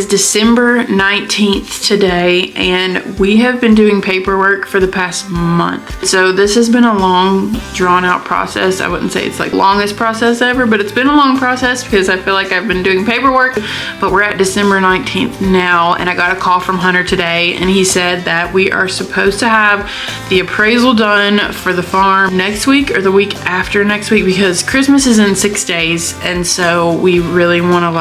is December 19th today, and we have been doing paperwork for the past month. So this has been a long, drawn out process. I wouldn't say it's like longest process ever, but it's been a long process because I feel like I've been doing paperwork. But we're at December 19th now, and I got a call from Hunter today, and he said that we are supposed to have the appraisal done for the farm next week or the week after next week, because Christmas is in 6 days, and so we really want to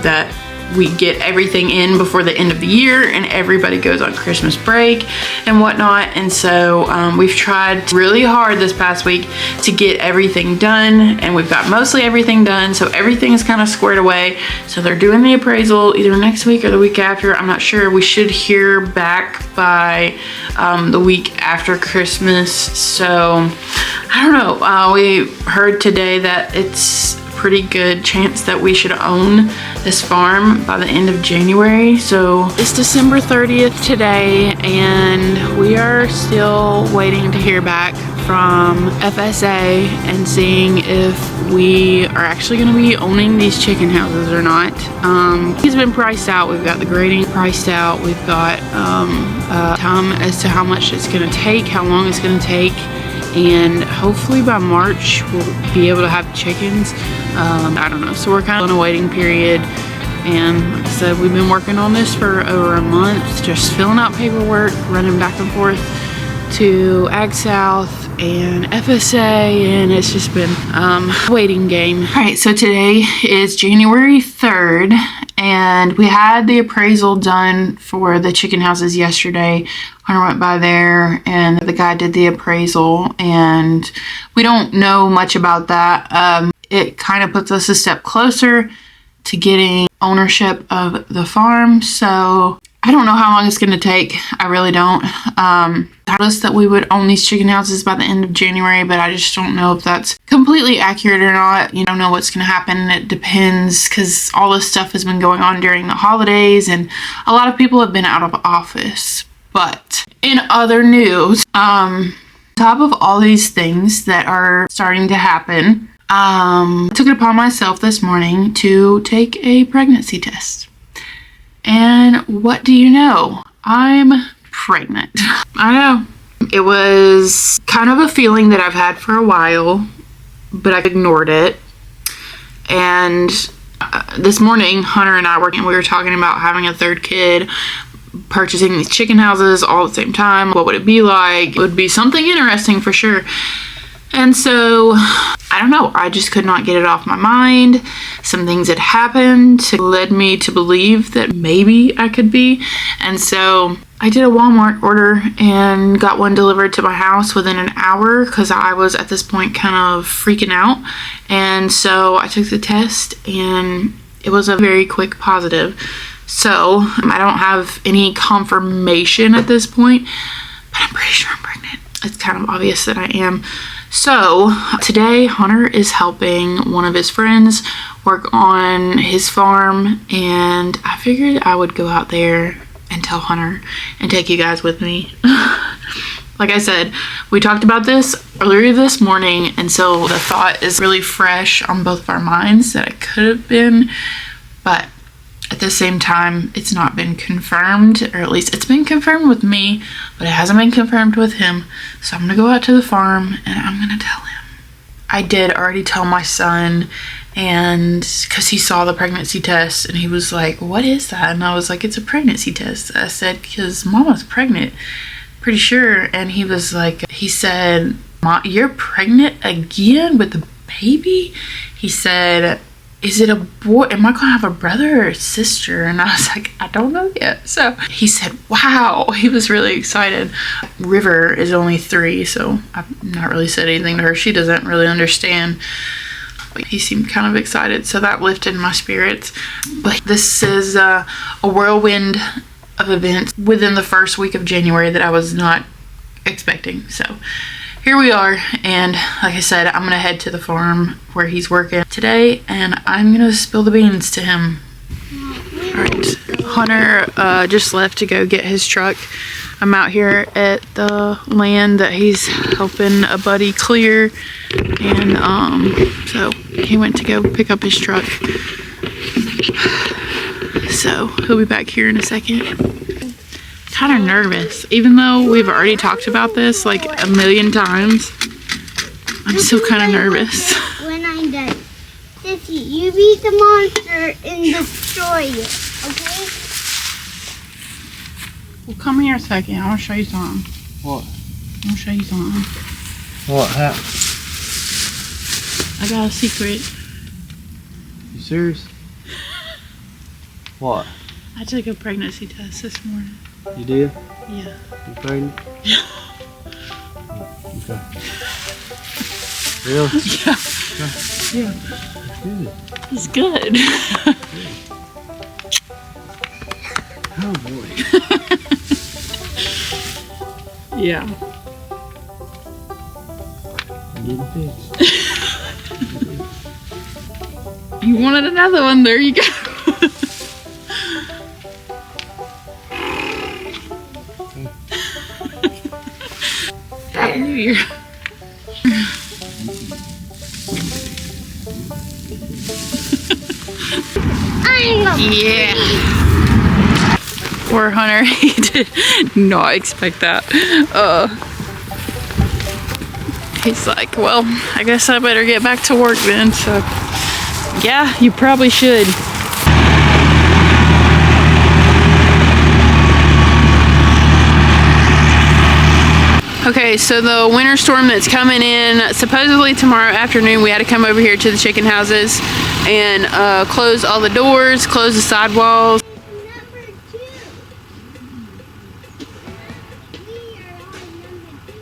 that we get everything in before the end of the year and everybody goes on Christmas break and whatnot. And so we've tried really hard this past week to get everything done, and we've got mostly everything done, so everything is kind of squared away. So they're doing the appraisal either next week or the week after. I'm not sure. We should hear back by the week after Christmas. So I don't know. We heard today that it's pretty good chance that we should own this farm by the end of January. So it's December 30th today, and we are still waiting to hear back from FSA and seeing if we are actually going to be owning these chicken houses or not. It's been priced out. We've got the grading priced out. We've got time as to how much it's going to take, how long it's going to take, and hopefully by March we'll be able to have chickens. I don't know, so we're kind of in a waiting period, and like I said, we've been working on this for over a month, just filling out paperwork, running back and forth to Ag South and FSA, and it's just been a waiting game. All right, so today is January 3rd, and we had the appraisal done for the chicken houses yesterday. Hunter went by there, and the guy did the appraisal, and we don't know much about that. It kind of puts us a step closer to getting ownership of the farm. So I don't know how long it's going to take. I really don't. I told us that we would own these chicken houses by the end of January, but I just don't know if that's completely accurate or not. You don't know what's going to happen. It depends, because all this stuff has been going on during the holidays, and a lot of people have been out of office. But in other news, on top of all these things that are starting to happen, I took it upon myself this morning to take a pregnancy test. And what do you know? I'm pregnant. I know. It was kind of a feeling that I've had for a while, but I ignored it. And this morning, Hunter and I we were talking about having a third kid, purchasing these chicken houses all at the same time. What would it be like? It would be something interesting for sure. And so, I don't know, I just could not get it off my mind. Some things had happened that led me to believe that maybe I could be. And so I did a Walmart order and got one delivered to my house within an hour, because I was at this point kind of freaking out. And so I took the test, and it was a very quick positive. So I don't have any confirmation at this point, but I'm pretty sure I'm pregnant. It's kind of obvious that I am. So today Hunter is helping one of his friends work on his farm, and I figured I would go out there and tell Hunter and take you guys with me. Like I said, we talked about this earlier this morning, and so the thought is really fresh on both of our minds that it could have been, but at the same time, it's not been confirmed, or at least it's been confirmed with me, but it hasn't been confirmed with him. So I'm gonna go out to the farm and I'm gonna tell him. I did already tell my son, and because he saw the pregnancy test and he was like, "What is that?" And I was like, "It's a pregnancy test." I said, "Because Mama's pregnant, pretty sure." And he was like, he said, "Mom, you're pregnant again with a baby?" He said, "Is it a boy? Am I gonna have a brother or a sister?" And I was like, "I don't know yet." So he said, "Wow." He was really excited. River is only 3, so I've not really said anything to her. She doesn't really understand. He seemed kind of excited, so that lifted my spirits. But this is a whirlwind of events within the first week of January that I was not expecting. So here we are, and like I said, I'm gonna head to the farm where he's working today, and I'm gonna spill the beans to him. All right, Hunter just left to go get his truck. I'm out here at the land that he's helping a buddy clear, and so he went to go pick up his truck. So he'll be back here in a second. Kind of nervous, even though we've already talked about this like a million times. I'm still kind of nervous. When I'm done, Sissy, you beat the monster and destroy it, okay? Well, come here a second. I want to show you something. What? I want to show you something. What happened? I got a secret. You serious? What? I took a pregnancy test this morning. You did? Yeah. You pregnant? Yeah. Okay. Really? Yeah. Okay. Yeah. Good. It's good. Oh boy. Yeah. I'm getting fixed. You wanted another one. There you go. Happy New Year. Yeah. Poor Hunter, he did not expect that. He's like, well, I guess I better get back to work then. So, yeah, you probably should. Okay, so the winter storm that's coming in, supposedly tomorrow afternoon, we had to come over here to the chicken houses and close all the doors, close the sidewalls. Number 2. We are on number 2.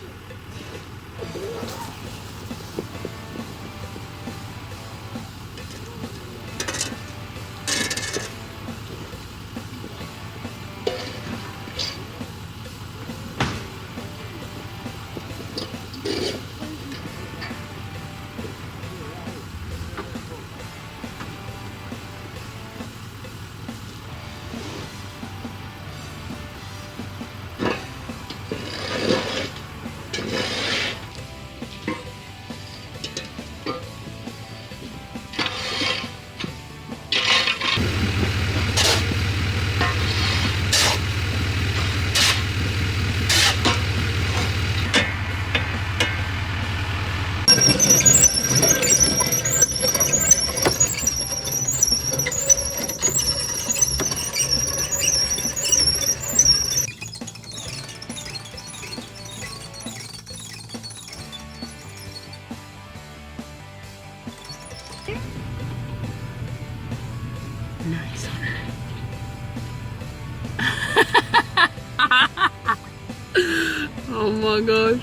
Nice, Hunter. Oh my gosh.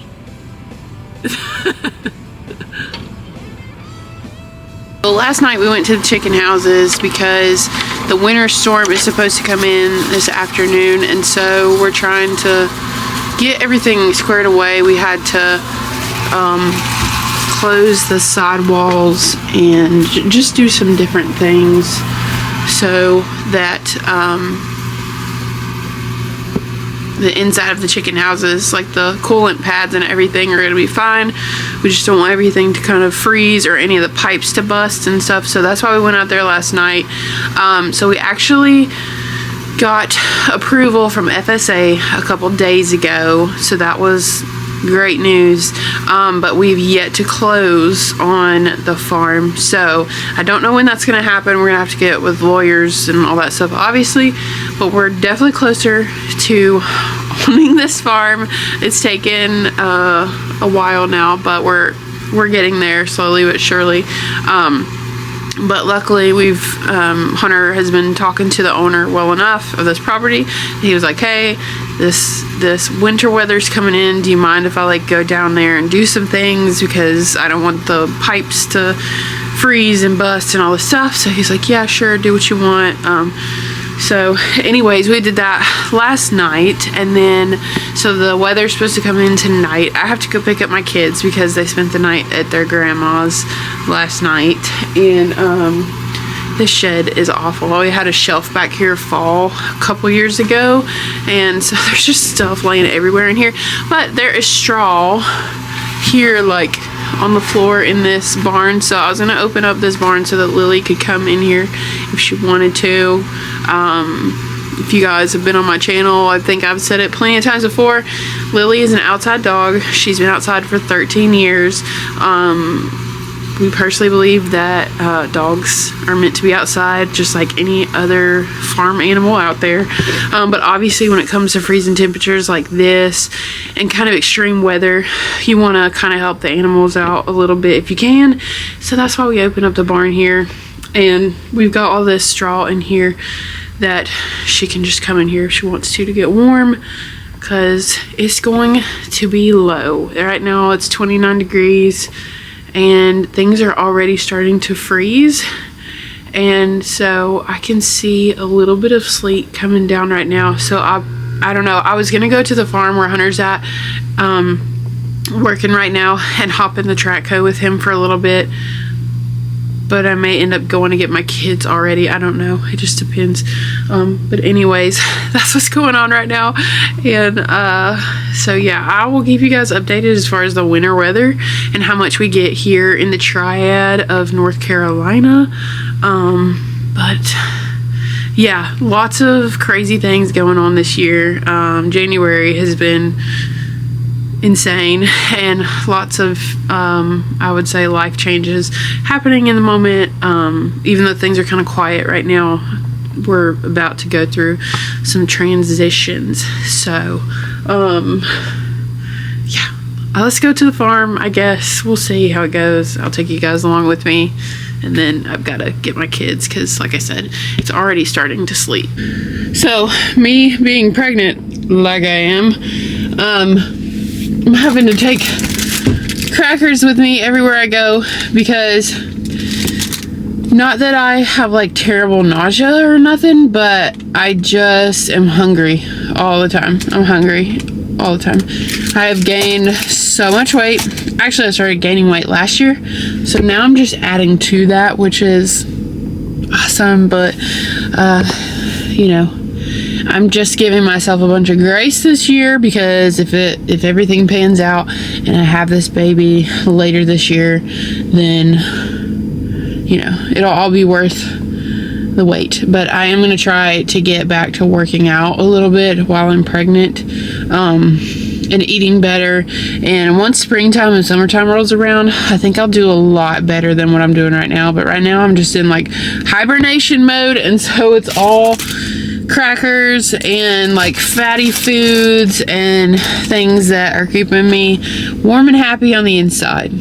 Well, last night we went to the chicken houses because the winter storm is supposed to come in this afternoon, and so we're trying to get everything squared away. We had to close the sidewalls and just do some different things so that the inside of the chicken houses, like the coolant pads and everything, are going to be fine. We just don't want everything to kind of freeze or any of the pipes to bust and stuff, so that's why we went out there last night. So we actually got approval from FSA a couple days ago, so that was great news, but we've yet to close on the farm, so I don't know when that's going to happen. We're going to have to get with lawyers and all that stuff, obviously, but we're definitely closer to owning this farm. It's taken a while now, but we're getting there slowly but surely. But luckily we've Hunter has been talking to the owner well enough of this property. He was like, hey, this winter weather's coming in, do you mind if I like go down there and do some things, because I don't want the pipes to freeze and bust and all this stuff. So he's like, yeah, sure, do what you want. So anyways, we did that last night, and then so the weather's supposed to come in tonight. I have to go pick up my kids because they spent the night at their grandma's last night, and this shed is awful. We had a shelf back here fall a couple years ago, and so there's just stuff laying everywhere in here, but there is straw here like on the floor in this barn, so I was gonna open up this barn so that Lily could come in here if she wanted to. If you guys have been on my channel, I think I've said it plenty of times before. Lily is an outside dog. She's been outside for 13 years. We personally believe that dogs are meant to be outside just like any other farm animal out there. But obviously when it comes to freezing temperatures like this and kind of extreme weather, you want to kind of help the animals out a little bit if you can. So that's why we open up the barn here. And we've got all this straw in here that she can just come in here if she wants to get warm, because it's going to be low. Right now it's 29 degrees and things are already starting to freeze. And so I can see a little bit of sleet coming down right now. So I don't know. I was gonna go to the farm where Hunter's at, working right now, and hop in the Trackco with him for a little bit. But I may end up going to get my kids already. I don't know. It just depends. But anyways, that's what's going on right now. And so yeah, I will keep you guys updated as far as the winter weather and how much we get here in the Triad of North Carolina. But yeah, lots of crazy things going on this year. January has been insane, and lots of I would say life changes happening in the moment. Even though things are kind of quiet right now, we're about to go through some transitions. So yeah, let's go to the farm. I guess we'll see how it goes. I'll take you guys along with me, and then I've got to get my kids because, like I said, it's already starting to sleep. So me being pregnant like I am, I'm having to take crackers with me everywhere I go, because not that I have like terrible nausea or nothing, but I just am hungry all the time. I'm hungry all the time. I have gained so much weight. Actually, I started gaining weight last year, so now I'm just adding to that, which is awesome. But you know, I'm just giving myself a bunch of grace this year, because if everything pans out and I have this baby later this year, then, you know, it'll all be worth the wait. But I am going to try to get back to working out a little bit while I'm pregnant, and eating better. And once springtime and summertime rolls around, I think I'll do a lot better than what I'm doing right now. But right now I'm just in like hibernation mode, and so it's all crackers and like fatty foods and things that are keeping me warm and happy on the inside.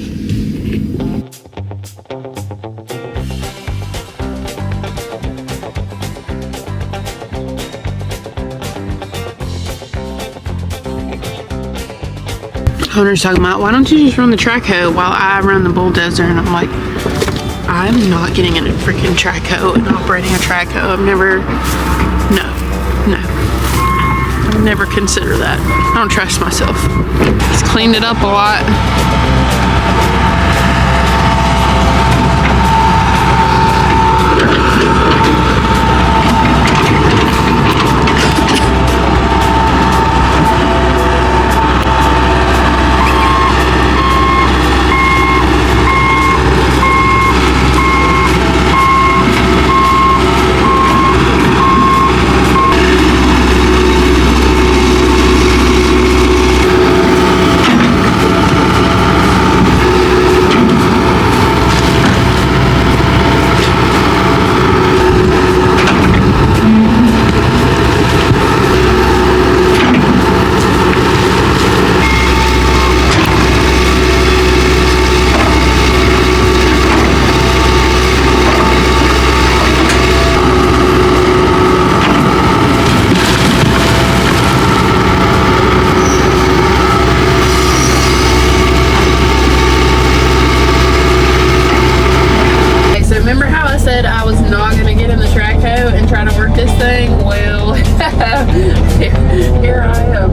Hunter's talking about, why don't you just run the Trackco while I run the bulldozer? And I'm like, I'm not getting in a freaking Trackco and operating a Trackco. I've never, no, I would never consider that. I don't trust myself. It's cleaned it up a lot. Here I am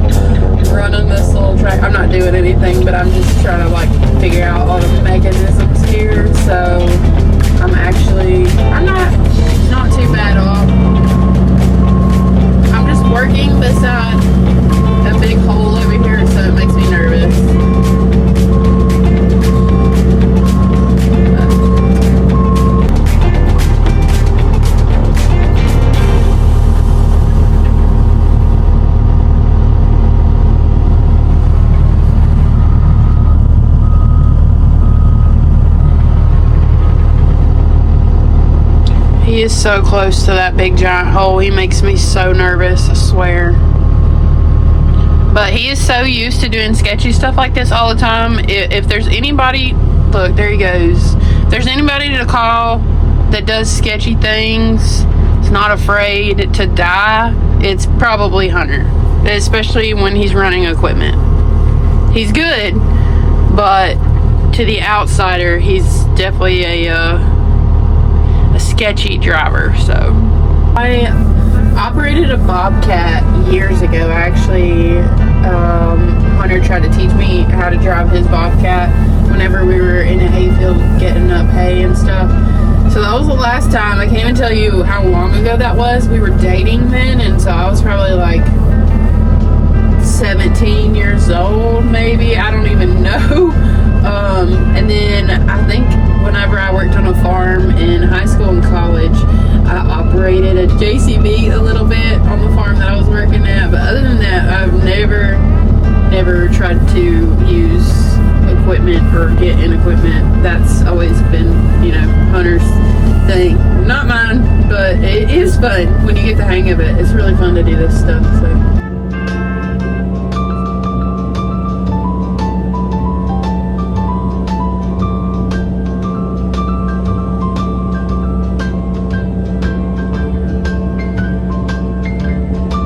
running this little track. I'm not doing anything, but I'm just trying to like figure out all the mechanisms here. So I'm not too bad off. I'm just working this a big hole over here, so it makes me nervous. is so close to that big giant hole. He makes me so nervous, I swear. But he is so used to doing sketchy stuff like this all the time. If there's anybody, look, there he goes. If there's anybody to call that does sketchy things, is not afraid to die, it's probably Hunter. Especially when he's running equipment. He's good, but to the outsider, he's definitely a sketchy driver. So I operated a Bobcat years ago. Actually, Hunter tried to teach me how to drive his Bobcat whenever we were in a hayfield getting up hay and stuff. So that was the last time. I can't even tell you how long ago that was. We were dating then, and so I was probably like 17 years old, maybe. I don't even know. And then I think whenever I worked on a farm in high school and college, I operated a JCB a little bit on the farm that I was working at. But other than that, I've never tried to use equipment or get in equipment. That's always been, you know, Hunter's thing. Not mine, but it is fun when you get the hang of it. It's really fun to do this stuff, so.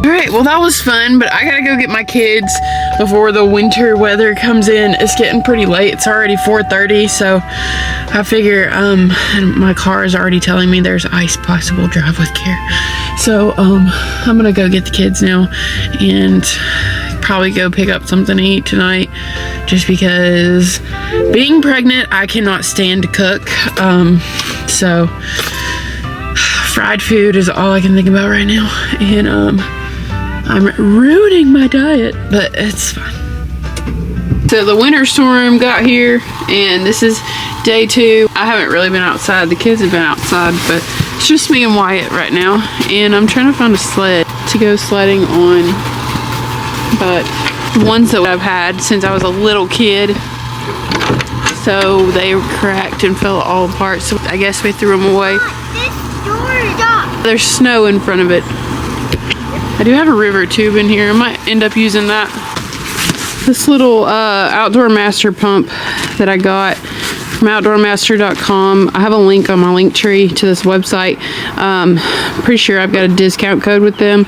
Alright, well that was fun, but I gotta go get my kids before the winter weather comes in. It's getting pretty late. It's already 4:30, so I figure my car is already telling me there's ice possible. Drive with care. So I'm gonna go get the kids now and probably go pick up something to eat tonight, just because being pregnant, I cannot stand to cook. So fried food is all I can think about right now, and I'm ruining my diet, but it's fine. So the winter storm got here, and this is day 2. I haven't really been outside. The kids have been outside, but it's just me and Wyatt right now, and I'm trying to find a sled to go sledding on. But ones that I've had since I was a little kid, so they cracked and fell all apart, so I guess we threw them away. There's snow in front of it. I do have a river tube in here. I might end up using that. This little Outdoor Master pump that I got from outdoormaster.com. I have a link on my link tree to this website. Pretty sure I've got a discount code with them.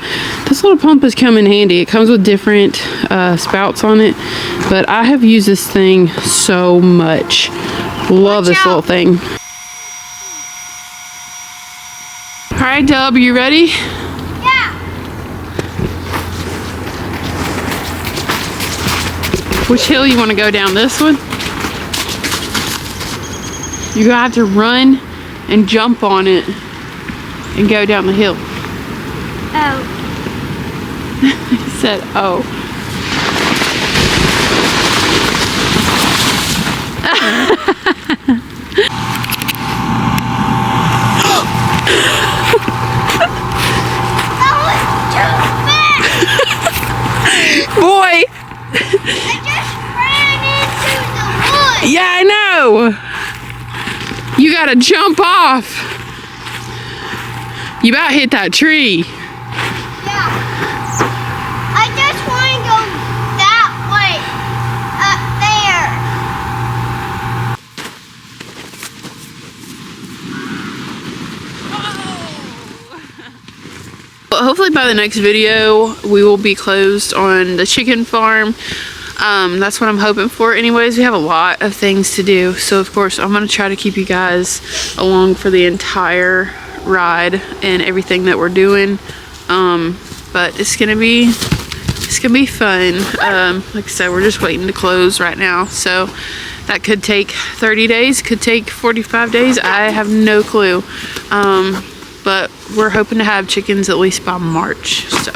This little pump has come in handy. It comes with different spouts on it, but I have used this thing so much. Love this little thing. All right, Dub, you ready? Which hill you want to go down? This one? You gotta have to run and jump on it and go down the hill. Oh. He said, oh. That was too fast! Boy! I just ran into the woods. Yeah, I know. You gotta jump off. You about hit that tree. Yeah. I just want to go that way. Up there. Well, hopefully by the next video, we will be closed on the chicken farm. That's what I'm hoping for. Anyways, we have a lot of things to do. So of course, I'm going to try to keep you guys along for the entire ride and everything that we're doing. But it's going to be fun. Like I said, we're just waiting to close right now. So that could take 30 days, could take 45 days. I have no clue. But we're hoping to have chickens at least by March. So.